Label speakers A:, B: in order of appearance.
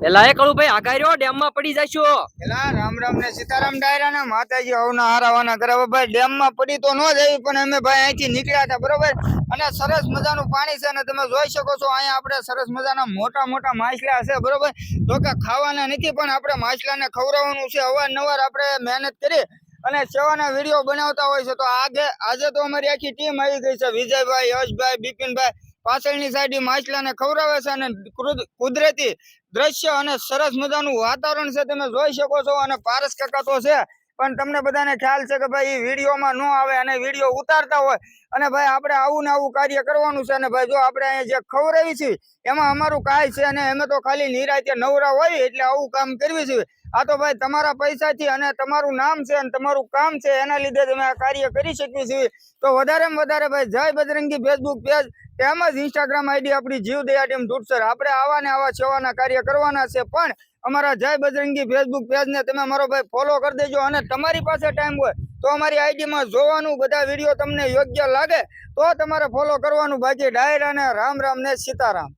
A: એલા એ કળું ભાઈ આગાર્યો ડેમ માં પડી જશો.
B: એલા રામ રામ ને સીતારામ ડાયરા ને માતાજી હવના હારાવાના કરે. ભાઈ ડેમ માં પડી તો ન જઈ, પણ અમે ભાઈ અહીંથી નીકળ્યા હતા બરોબર. અને સરસ મજાનું પાણી છે ને તમે જોઈ શકો છો અહીંયા આપણે સરસ મજાના મોટા મોટા માછલા છે બરોબર. જો કે ખાવાના નથી, પણ આપણે માછલાને ખવડાવવાનું છે. અવારનવાર આપણે મહેનત કરી અને સેવાના વિડીયો બનાવતા હોય છે. તો આજે તો અમારી આખી ટીમ આવી ગઈ છે. વિજયભાઈ, યશભાઈ, બિપિનભાઈ પાછળની સાઈડ માછલાને ખવડાવે છે અને કુદરતી દ્રશ્ય અને સરસ મજાનું વાતાવરણ છે તમે જોઈ શકો છો. અને પારસ કાકા તો છે, પણ તમને બધાને ખ્યાલ છે કે ભાઈ વિડીયોમાં ન આવે અને વિડીયો ઉતારતા હોય. અને ભાઈ આપણે આવું ને આવું કાર્ય કરવાનું છે. અને ભાઈ જો આપણે અહીંયા જે ખવડાવી છીએ એમાં અમારું કાંઈ છે અને અમે તો ખાલી નિરાંતે નવરા હોય એટલે આવું કામ કરવી છીએ. આ તો ભાઈ તમારા પૈસાથી અને તમારું નામ છે અને તમારું કામ છે એના લીધે તમે આ કાર્ય કરી શકીએ છીએ. તો વધારેમાં વધારે ભાઈ જય બજરંગી ફેસબુક પેજ તેમજ ઇન્સ્ટાગ્રામ આઈડી આપણી જીવદયા ટીમ ઢૂંઢસર. આપણે આવા ને આવા સેવાના કાર્ય કરવાના છે. પણ અમારા જય બજરંગી ફેસબુક પેજને તમે મારો ભાઈ ફોલો કરી દેજો. અને તમારી પાસે ટાઈમ હોય તો અમારી આઈડીમાં જોવાનું, બધા વિડીયો તમને યોગ્ય લાગે તો તમારે ફોલો કરવાનું. બાકી ડાયરા ને રામ રામ ને સીતારામ.